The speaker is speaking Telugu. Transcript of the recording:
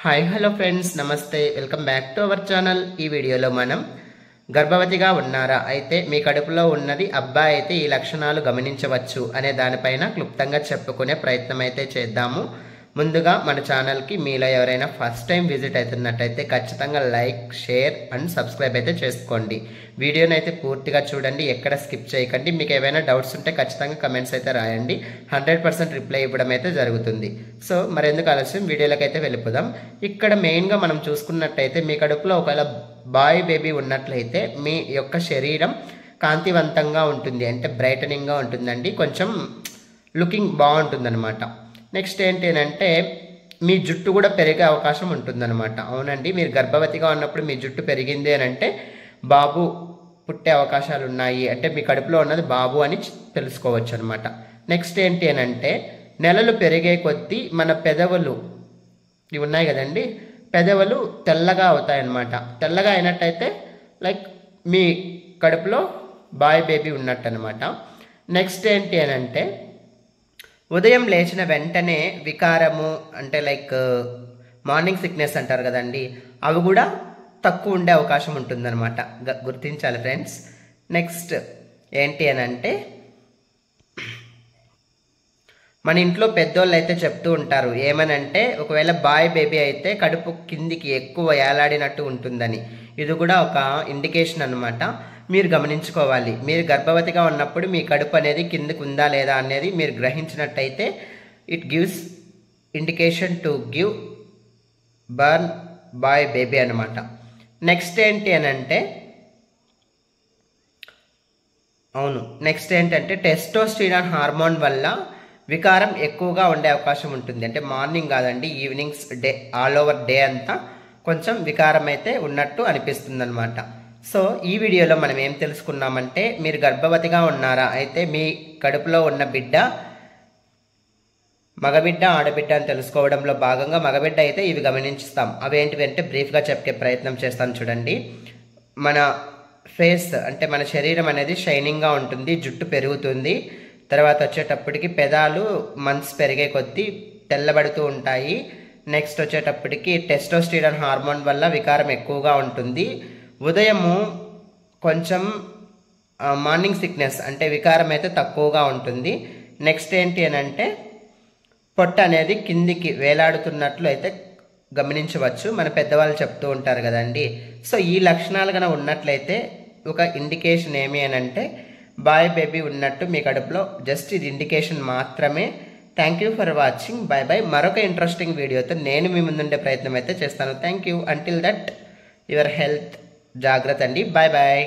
హాయ్ హలో ఫ్రెండ్స్ నమస్తే welcome back to our channel. ఈ వీడియోలో మనం గర్భవతిగా ఉన్నారా, అయితే మీ కడుపులో ఉన్నది అబ్బాయి అయితే ఈ లక్షణాలు గమనించవచ్చు అనే దానిపైన క్లుప్తంగా చెప్పుకునే ప్రయత్నం అయితే చేద్దాము. ముందుగా మన ఛానల్కి మీలో ఎవరైనా ఫస్ట్ టైం విజిట్ అవుతున్నట్టయితే ఖచ్చితంగా లైక్, షేర్ అండ్ సబ్స్క్రైబ్ అయితే చేసుకోండి. వీడియోని అయితే పూర్తిగా చూడండి, ఎక్కడ స్కిప్ చేయకండి. మీకు ఏమైనా డౌట్స్ ఉంటే ఖచ్చితంగా కమెంట్స్ అయితే రాయండి. 100% రిప్లై ఇవ్వడం అయితే జరుగుతుంది. సో మరెందుకు ఆలస్యం, వీడియోలోకి అయితే వెళ్ళిపోదాం. ఇక్కడ మెయిన్గా మనం చూసుకున్నట్టయితే మీ కడుపులో ఒకవేళ బాయ్ బేబీ ఉన్నట్లయితే మీ యొక్క శరీరం కాంతివంతంగా ఉంటుంది, అంటే బ్రైటనింగ్గా ఉంటుందండి, కొంచెం లుకింగ్ బాగుంటుందన్నమాట. నెక్స్ట్ ఏంటి అంటే మీ జుట్టు కూడా పెరిగే అవకాశం ఉంటుందన్నమాట. అవునండి, మీరు గర్భవతిగా ఉన్నప్పుడు మీ జుట్టు పెరిగింది అని అంటే బాబు పుట్టే అవకాశాలు ఉన్నాయి, అంటే మీ కడుపులో ఉన్నది బాబు అని తెలుసుకోవచ్చు అనమాట. నెక్స్ట్ ఏంటి అని అంటే నెలలు పెరిగే కొద్దీ మన పెదవులు ఇవి ఉన్నాయి కదండి, పెదవులు తెల్లగా అవుతాయన్నమాట. తెల్లగా అయినట్టయితే లైక్ మీ కడుపులో బాయ్ బేబీ ఉన్నట్టు అనమాట. నెక్స్ట్ ఏంటి అని అంటే ఉదయం లేచిన వెంటనే వికారము, అంటే లైక్ మార్నింగ్ సిక్నెస్ అంటారు కదండి, అవి కూడా తక్కువ ఉండే అవకాశం ఉంటుందన్నమాట. గుర్తించాలి ఫ్రెండ్స్. నెక్స్ట్ ఏంటి అని అంటే మన ఇంట్లో పెద్దోళ్ళు అయితే చెప్తూ ఉంటారు ఏమనంటే ఒకవేళ బాయ్ బేబీ అయితే కడుపు కిందికి ఎక్కువ ఏలాడినట్టు ఉంటుందని. ఇది కూడా ఒక ఇండికేషన్ అనమాట, మీరు గమనించుకోవాలి. మీరు గర్భవతిగా ఉన్నప్పుడు మీ కడుపు అనేది కిందికి ఉందా లేదా అనేది మీరు గ్రహించినట్టయితే it gives indication to give birth boy baby అనమాట. నెక్స్ట్ ఏంటి అని అంటే నెక్స్ట్ ఏంటంటే టెస్టోస్టిరాన్ హార్మోన్ వల్ల వికారం ఎక్కువగా ఉండే అవకాశం ఉంటుంది. అంటే మార్నింగ్ కాదండి, evenings, day, all over day అంతా కొంచెం వికారం అయితే ఉన్నట్టు అనిపిస్తుంది అనమాట. సో ఈ వీడియోలో మనం ఏం తెలుసుకున్నామంటే మీరు గర్భవతిగా ఉన్నారా, అయితే మీ కడుపులో ఉన్న బిడ్డ మగబిడ్డ ఆడబిడ్డ అని తెలుసుకోవడంలో భాగంగా మగబిడ్డ అయితే ఇవి గమనిస్తాం. అవేంటివి అంటే బ్రీఫ్గా చెప్పే ప్రయత్నం చేస్తాను చూడండి. మన ఫేస్ అంటే మన శరీరం అనేది షైనింగ్గా ఉంటుంది, జుట్టు పెరుగుతుంది. తర్వాత వచ్చేటప్పటికి పెదాలు మంత్స్ పెరిగే కొద్దీ తెల్లబడుతూ ఉంటాయి. నెక్స్ట్ వచ్చేటప్పటికి టెస్టోస్టిరాన్ హార్మోన్ వల్ల వికారం ఎక్కువగా ఉంటుంది. ఉదయము కొంచెం మార్నింగ్ సిక్నెస్ అంటే వికారం అయితే తక్కువగా ఉంటుంది. నెక్స్ట్ ఏంటి అని అంటే పొట్ట అనేది కిందికి వేలాడుతున్నట్లు అయితే గమనించవచ్చు, మన పెద్దవాళ్ళు చెప్తూ ఉంటారు కదండి. సో ఈ లక్షణాలు కనుక ఉన్నట్లయితే ఒక ఇండికేషన్ ఏమి అని అంటే బాయ్ బేబీ ఉన్నట్టు మీ కడుపులో. జస్ట్ ఇది ఇండికేషన్ మాత్రమే. Thank you for watching. Bye bye. మరొక ఇంట్రెస్టింగ్ వీడియోతో నేను మీ ముందుండే ప్రయత్నం అయితే చేస్తాను. Thank you. Until that your health జాగ్రత్త అండి. Bye bye.